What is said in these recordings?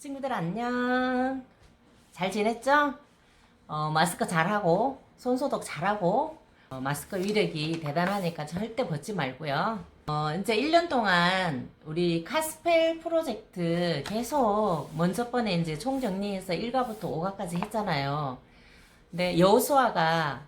친구들 안녕. 잘 지냈죠? 마스크 잘하고 손소독 잘하고 마스크 위력이 대단하니까 절대 벗지 말고요. 이제 1년 동안 우리 카스펠 프로젝트 계속 먼저 번에 이제 총정리해서 1가부터 5가까지 했잖아요. 근데 여호수아가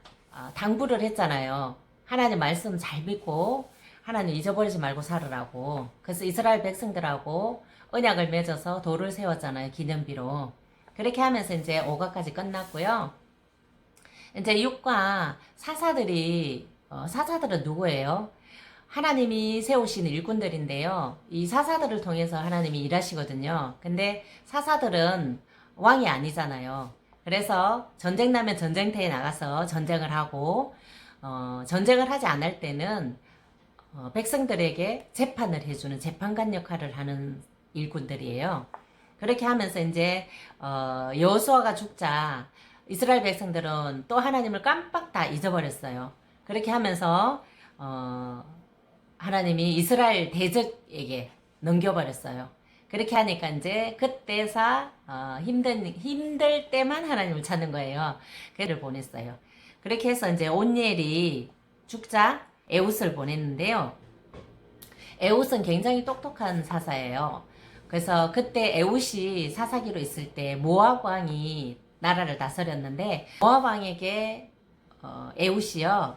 당부를 했잖아요. 하나님 말씀 잘 믿고 하나님 잊어버리지 말고 살으라고. 그래서 이스라엘 백성들하고 언약을 맺어서 돌을 세웠잖아요. 기념비로. 그렇게 하면서 이제 5가까지 끝났고요. 이제 6과 사사들은 누구예요? 하나님이 세우신 일꾼들인데요. 이 사사들을 통해서 하나님이 일하시거든요. 근데 사사들은 왕이 아니잖아요. 그래서 전쟁 나면 전쟁터에 나가서 전쟁을 하고, 전쟁을 하지 않을 때는 백성들에게 재판을 해주는 재판관 역할을 하는 일꾼들이에요. 그렇게 하면서 이제 여호수아가 죽자 이스라엘 백성들은 또 하나님을 깜빡 다 잊어버렸어요. 그렇게 하면서 하나님이 이스라엘 대적에게 넘겨버렸어요. 그렇게 하니까 이제 그때서 힘들 때만 하나님을 찾는 거예요. 그를 보냈어요. 그렇게 해서 이제 온니엘이 죽자 에웃을 보냈는데요. 에웃은 굉장히 똑똑한 사사예요. 그래서 그때 에웃이 사사기로 있을 때 모압 왕이 나라를 다스렸는데 모압 왕에게 에웃이요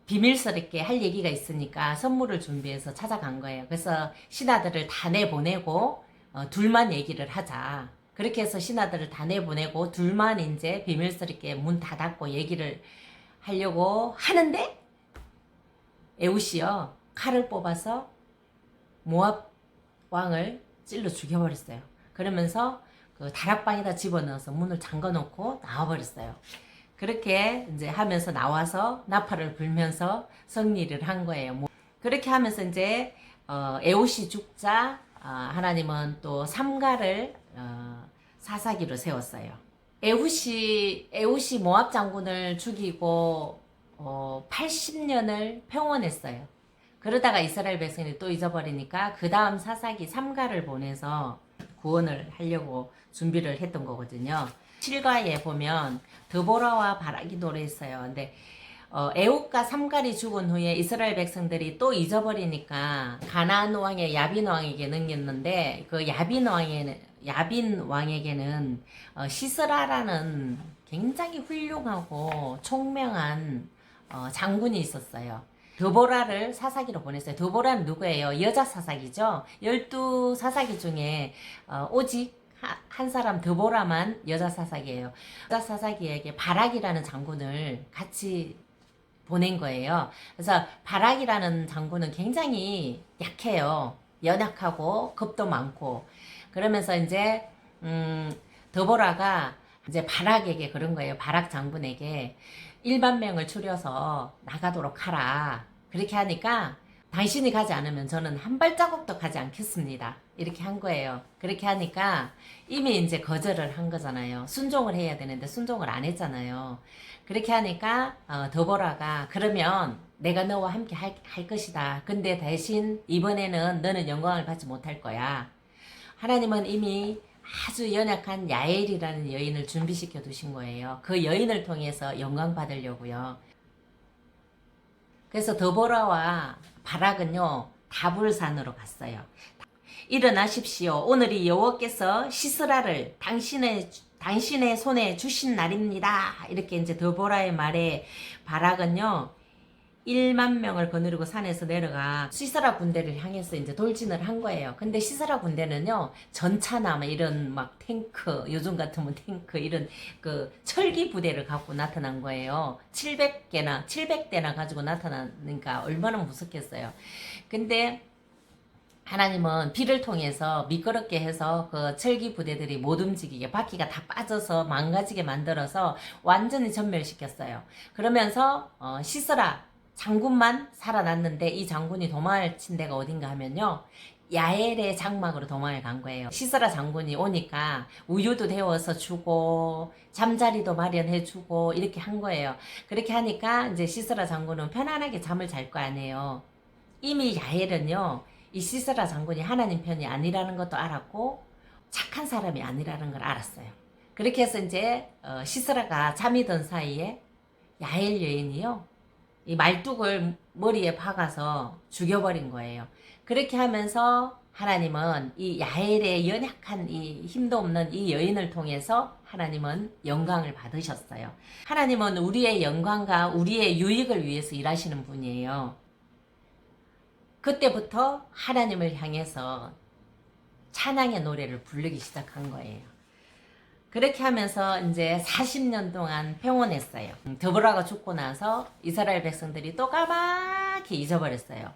비밀스럽게 할 얘기가 있으니까 선물을 준비해서 찾아간 거예요. 그래서 신하들을 다 내보내고 둘만 얘기를 하자. 그렇게 해서 신하들을 다 내보내고 둘만 이제 비밀스럽게 문 닫았고 얘기를 하려고 하는데 에웃이요 칼을 뽑아서 모압 왕을 찔러 죽여버렸어요. 그러면서 그 다락방에다 집어넣어서 문을 잠궈놓고 나와버렸어요. 그렇게 이제 하면서 나와서 나팔을 불면서 승리를 한 거예요. 그렇게 하면서 이제 에웃이 죽자 하나님은 또 삼가를 사사기로 세웠어요. 에웃이 모압 장군을 죽이고 80년을 평원했어요. 그러다가 이스라엘 백성이 또 잊어버리니까 그 다음 사사기 3가를 보내서 구원을 하려고 준비를 했던 거거든요. 7가에 보면 드보라와 바락이 노래했어요. 근데 에웃과 삼갈이 죽은 후에 이스라엘 백성들이 또 잊어버리니까 가나안 왕의 야빈 왕에게 넘겼는데 그 야빈 왕에게는 시스라라는 굉장히 훌륭하고 총명한 장군이 있었어요. 드보라를 사사기로 보냈어요. 드보라는 누구예요? 여자 사사기죠. 12사사기 중에 오직 한 사람 드보라만 여자 사사기예요. 여자 사사기에게 바락이라는 장군을 같이 보낸 거예요. 그래서 바락이라는 장군은 굉장히 약해요. 연약하고 겁도 많고. 그러면서 이제 드보라가 이제 바락에게 그런 거예요. 바락 장군에게 1만 명을 추려서 나가도록 하라. 그렇게 하니까 당신이 가지 않으면 저는 한 발자국도 가지 않겠습니다. 이렇게 한 거예요. 그렇게 하니까 이미 이제 거절을 한 거잖아요. 순종을 해야 되는데 순종을 안 했잖아요. 그렇게 하니까 드보라가 그러면 내가 너와 함께 할 것이다. 근데 대신 이번에는 너는 영광을 받지 못할 거야. 하나님은 이미 아주 연약한 야엘이라는 여인을 준비시켜 두신 거예요. 그 여인을 통해서 영광 받으려고요. 그래서 드보라와 바락은요 다불산으로 갔어요. 일어나십시오. 오늘이 여호와께서 시스라를 당신의 손에 주신 날입니다. 이렇게 이제 드보라의 말에 바락은요 1만 명을 거느리고 산에서 내려가 시스라 군대를 향해서 이제 돌진을 한 거예요. 근데 시스라 군대는요, 전차나 이런 막 탱크, 요즘 같으면 탱크, 이런 그 철기 부대를 갖고 나타난 거예요. 700대나 가지고 나타나니까 얼마나 무섭겠어요. 근데 하나님은 비를 통해서 미끄럽게 해서 그 철기 부대들이 못 움직이게 바퀴가 다 빠져서 망가지게 만들어서 완전히 전멸시켰어요. 그러면서 시스라 장군만 살아났는데 이 장군이 도망을 친 데가 어딘가 하면요. 야엘의 장막으로 도망을 간 거예요. 시스라 장군이 오니까 우유도 데워서 주고 잠자리도 마련해 주고 이렇게 한 거예요. 그렇게 하니까 이제 시스라 장군은 편안하게 잠을 잘 거 아니에요. 이미 야엘은요. 이 시스라 장군이 하나님 편이 아니라는 것도 알았고 착한 착한 사람이 아니라는 걸 알았어요. 그렇게 해서 이제 시스라가 잠이 든 사이에 야엘 여인이요, 이 말뚝을 머리에 박아서 죽여버린 거예요. 그렇게 하면서 하나님은 이 야엘의 연약한 이 힘도 없는 이 여인을 통해서 하나님은 영광을 받으셨어요. 하나님은 우리의 영광과 우리의 유익을 위해서 일하시는 분이에요. 그때부터 하나님을 향해서 찬양의 노래를 부르기 시작한 거예요. 그렇게 하면서 이제 40년 동안 평온했어요. 드보라가 죽고 나서 이스라엘 백성들이 또 까맣게 잊어버렸어요.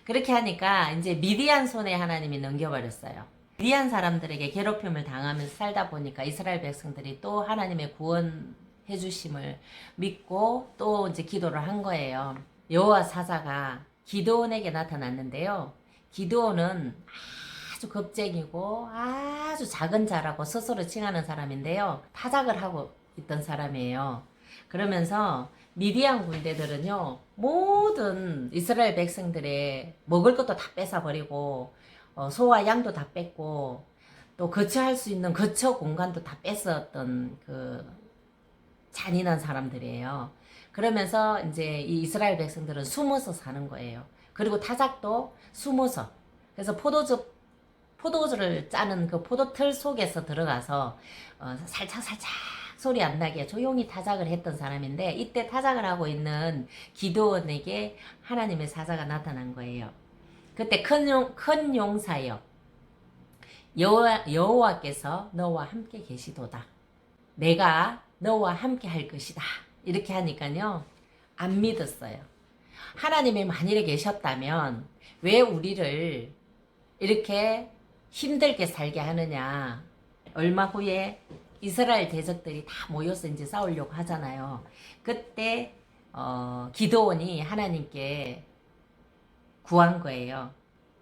그렇게 하니까 이제 미디안 손에 하나님이 넘겨버렸어요. 미디안 사람들에게 괴롭힘을 당하면서 살다 보니까 이스라엘 백성들이 또 하나님의 구원해 주심을 믿고 또 이제 기도를 한 거예요. 여호와 사자가 기드온에게 나타났는데요. 기드온은 아주 겁쟁이고 아주 작은 자라고 스스로 칭하는 사람인데요. 타작을 하고 있던 사람이에요. 그러면서 미디안 군대들은요, 모든 이스라엘 백성들의 먹을 것도 다 뺏어버리고 소와 양도 다 뺏고 또 거처할 수 있는 거처 공간도 다 뺏었던 그 잔인한 사람들이에요. 그러면서 이제 이 이스라엘 백성들은 숨어서 사는 거예요. 그리고 타작도 숨어서, 그래서 포도주를 짜는 그 포도틀 속에서 들어가서 살짝 소리 안 나게 조용히 타작을 했던 사람인데, 이때 타작을 하고 있는 기드온에게 하나님의 사자가 나타난 거예요. 그때 큰 용사여, 여호와께서 너와 함께 계시도다. 내가 너와 함께 할 것이다. 이렇게 하니까요, 안 믿었어요. 하나님이 만일에 계셨다면 왜 우리를 이렇게 힘들게 살게 하느냐. 얼마 후에 이스라엘 대적들이 다 모여서 이제 싸우려고 하잖아요. 그때 기드온이 하나님께 구한 거예요.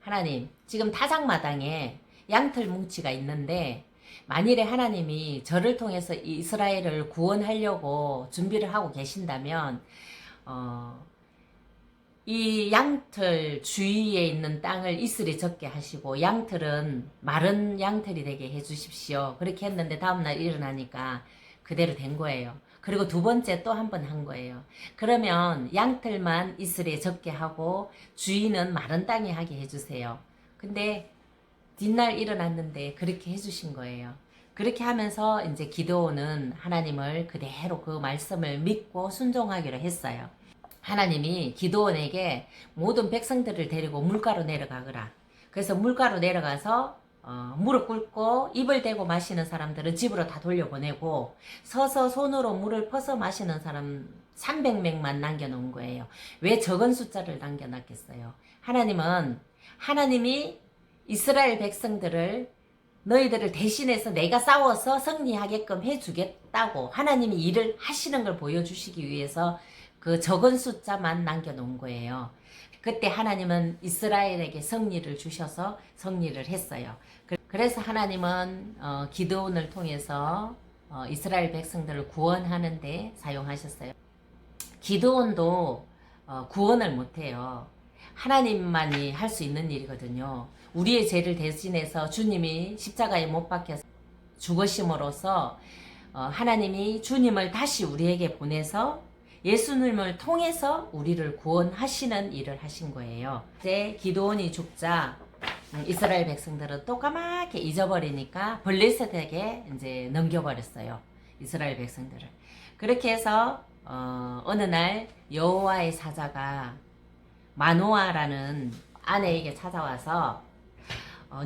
하나님, 지금 타작마당에 양털 뭉치가 있는데 만일에 하나님이 저를 통해서 이스라엘을 구원하려고 준비를 하고 계신다면 이 양털 주위에 있는 땅을 이슬이 적게 하시고 양털은 마른 양털이 되게 해주십시오. 그렇게 했는데 다음날 일어나니까 그대로 된 거예요. 그리고 두 번째 또 한 번 한 거예요. 그러면 양털만 이슬에 적게 하고 주위는 마른 땅에 하게 해주세요. 근데 뒷날 일어났는데 그렇게 해주신 거예요. 그렇게 하면서 이제 기드온은 하나님을 그대로 그 말씀을 믿고 순종하기로 했어요. 하나님이 기드온에게 모든 백성들을 데리고 물가로 내려가거라. 그래서 물가로 내려가서 무릎 꿇고 입을 대고 마시는 사람들은 집으로 다 돌려보내고 서서 손으로 물을 퍼서 마시는 사람 300명만 남겨놓은 거예요. 왜 적은 숫자를 남겨놨겠어요? 하나님이 이스라엘 백성들을 너희들을 대신해서 내가 싸워서 승리하게끔 해주겠다고 하나님이 일을 하시는 걸 보여주시기 위해서 그 적은 숫자만 남겨놓은 거예요. 그때 하나님은 이스라엘에게 승리를 주셔서 승리를 했어요. 그래서 하나님은 기드온을 통해서 이스라엘 백성들을 구원하는 데 사용하셨어요. 기드온도 구원을 못해요. 하나님만이 할 수 있는 일이거든요. 우리의 죄를 대신해서 주님이 십자가에 못 박혀서 죽으심으로써 하나님이 주님을 다시 우리에게 보내서 예수님을 통해서 우리를 구원하시는 일을 하신 거예요. 이제 기드온이 죽자 이스라엘 백성들은 또 까맣게 잊어버리니까 블레셋에게 이제 넘겨버렸어요. 이스라엘 백성들을. 그렇게 해서 어느 날 여호와의 사자가 마노아라는 아내에게 찾아와서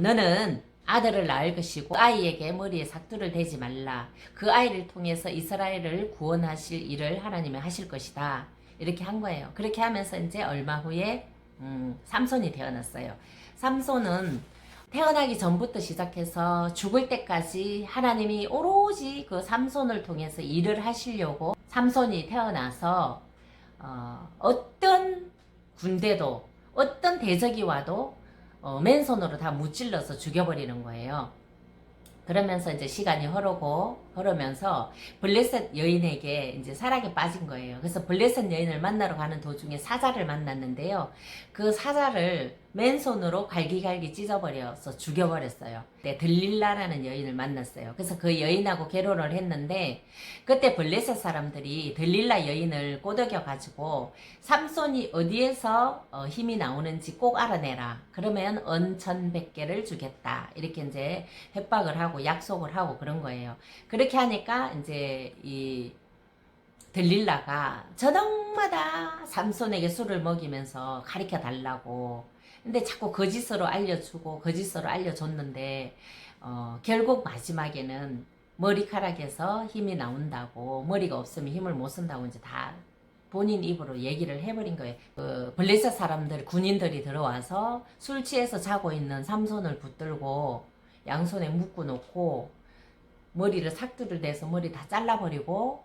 너는 아들을 낳을 것이고 아이에게 머리에 삭두를 대지 말라. 그 아이를 통해서 이스라엘을 구원하실 일을 하나님이 하실 것이다. 이렇게 한 거예요. 그렇게 하면서 이제 얼마 후에 삼손이 태어났어요. 삼손은 태어나기 전부터 시작해서 죽을 때까지 하나님이 오로지 그 삼손을 통해서 일을 하시려고 삼손이 태어나서 어떤 군대도 어떤 대적이 와도 맨손으로 다 무찔러서 죽여버리는 거예요. 그러면서 이제 시간이 흐르고 그러면서 블레셋 여인에게 이제 사랑에 빠진 거예요. 그래서 블레셋 여인을 만나러 가는 도중에 사자를 만났는데요. 그 사자를 맨손으로 갈기갈기 찢어버려서 죽여버렸어요. 네, 들릴라라는 여인을 만났어요. 그래서 그 여인하고 결혼을 했는데 그때 블레셋 사람들이 들릴라 여인을 꼬드겨가지고 삼손이 어디에서 힘이 나오는지 꼭 알아내라. 그러면 언천 100개를 주겠다. 이렇게 이제 협박을 하고 약속을 하고 그런 거예요. 그렇게 하니까 이제 이 들릴라가 저녁마다 삼손에게 술을 먹이면서 가르쳐 달라고. 근데 자꾸 거짓으로 알려주고 거짓으로 알려줬는데 결국 마지막에는 머리카락에서 힘이 나온다고, 머리가 없으면 힘을 못 쓴다고 이제 다 본인 입으로 얘기를 해버린 거예요. 그 블레셋 사람들, 군인들이 들어와서 술 취해서 자고 있는 삼손을 붙들고 양손에 묶어 놓고 머리를 삭두를 내서 머리 다 잘라버리고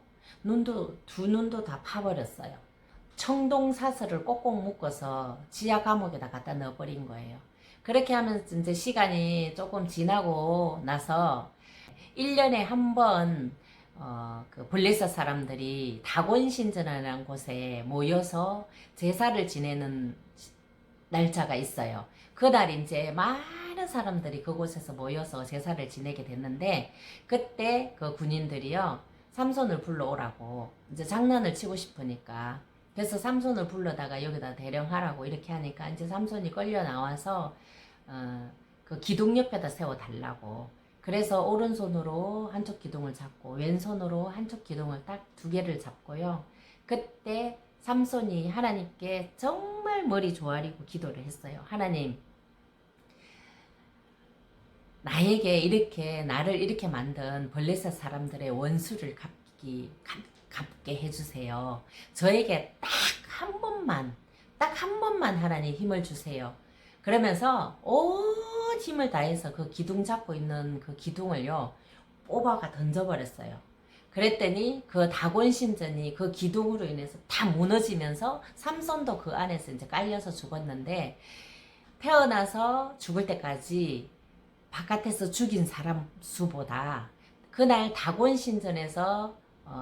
두 눈도 다 파버렸어요. 청동사슬을 꼭꼭 묶어서 지하 감옥에다 갖다 넣어버린 거예요. 그렇게 하면서 이제 시간이 조금 지나고 나서 1년에 한 번 그 블레셋 사람들이 다곤신전이라는 곳에 모여서 제사를 지내는 날짜가 있어요. 그날 이제 많은 사람들이 그곳에서 모여서 제사를 지내게 됐는데 그때 그 군인들이요 삼손을 불러오라고 이제 장난을 치고 싶으니까, 그래서 삼손을 불러다가 여기다 대령하라고 이렇게 하니까 이제 삼손이 끌려 나와서 그 기둥 옆에다 세워 달라고. 그래서 오른손으로 한쪽 기둥을 잡고 왼손으로 한쪽 기둥을 딱 두 개를 잡고요. 그때 삼손이 하나님께 정말 머리 조아리고 기도를 했어요. 하나님, 나를 이렇게 만든 블레셋 사람들의 원수를 갚게 해주세요. 저에게 딱 한 번만 하나님 힘을 주세요. 그러면서 온 힘을 다해서 그 기둥 잡고 있는 그 기둥을요 뽑아가 던져버렸어요. 그랬더니 그 다곤신전이 그 기둥으로 인해서 다 무너지면서 삼손도 그 안에서 이제 깔려서 죽었는데, 태어나서 죽을 때까지 바깥에서 죽인 사람 수보다 그날 다곤신전에서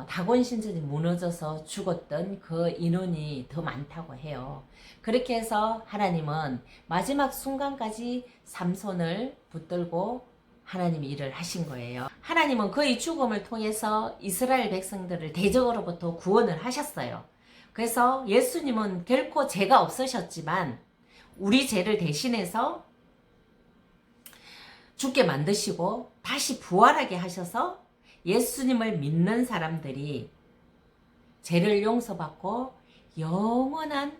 다곤신전이 무너져서 죽었던 그 인원이 더 많다고 해요. 그렇게 해서 하나님은 마지막 순간까지 삼손을 붙들고 하나님이 일을 하신 거예요. 하나님은 그의 죽음을 통해서 이스라엘 백성들을 대적으로부터 구원을 하셨어요. 그래서 예수님은 결코 죄가 없으셨지만 우리 죄를 대신해서 죽게 만드시고 다시 부활하게 하셔서 예수님을 믿는 사람들이 죄를 용서받고 영원한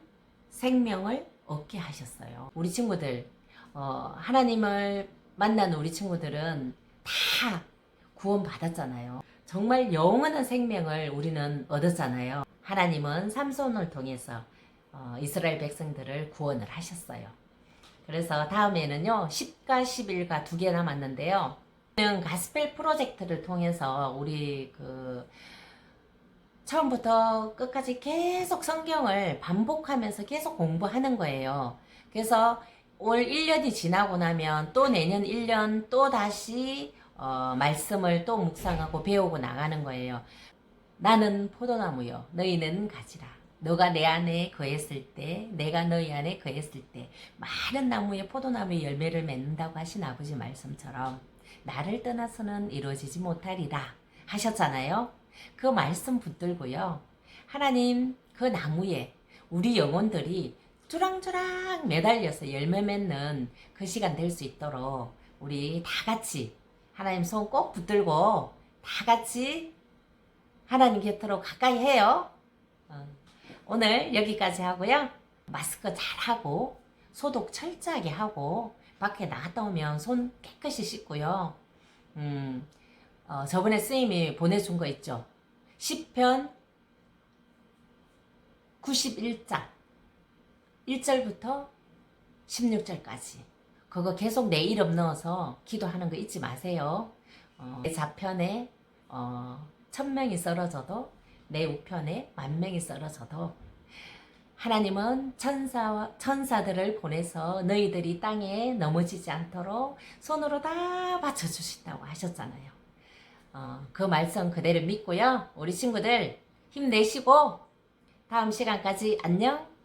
생명을 얻게 하셨어요. 우리 친구들, 하나님을 만난 우리 친구들은 다 구원받았잖아요. 정말 영원한 생명을 우리는 얻었잖아요. 하나님은 삼손을 통해서 이스라엘 백성들을 구원을 하셨어요. 그래서 다음에는요 10과 11과 두 개 남았는데요, 가스펠 프로젝트를 통해서 우리 처음부터 끝까지 계속 성경을 반복하면서 계속 공부하는 거예요. 그래서 올 1년이 지나고 나면 또 내년 1년 또 다시 말씀을 또 묵상하고 배우고 나가는 거예요. 나는 포도나무요 너희는 가지라. 너가 내 안에 거했을 때 내가 너희 안에 거했을 때 많은 나무에 포도나무의 열매를 맺는다고 하신 아버지 말씀처럼 나를 떠나서는 이루어지지 못하리라 하셨잖아요. 그 말씀 붙들고요, 하나님 그 나무에 우리 영혼들이 주랑주랑 매달려서 열매 맺는 그 시간 될 수 있도록 우리 다 같이 하나님 손 꼭 붙들고 다 같이 하나님 곁으로 가까이 해요. 오늘 여기까지 하고요. 마스크 잘 하고 소독 철저하게 하고 밖에 나갔다 오면 손 깨끗이 씻고요. 저번에 스님이 보내준 거 있죠. 10편 91장 1절부터 16절까지 그거 계속 내 이름 넣어서 기도하는 거 잊지 마세요. 내 좌편에 1000명이 쓰러져도 내 우편에 10,000명이 쓰러져도 하나님은 천사들을 보내서 너희들이 땅에 넘어지지 않도록 손으로 다 받쳐주신다고 하셨잖아요. 그 말씀 그대로 믿고요. 우리 친구들 힘내시고 다음 시간까지 안녕.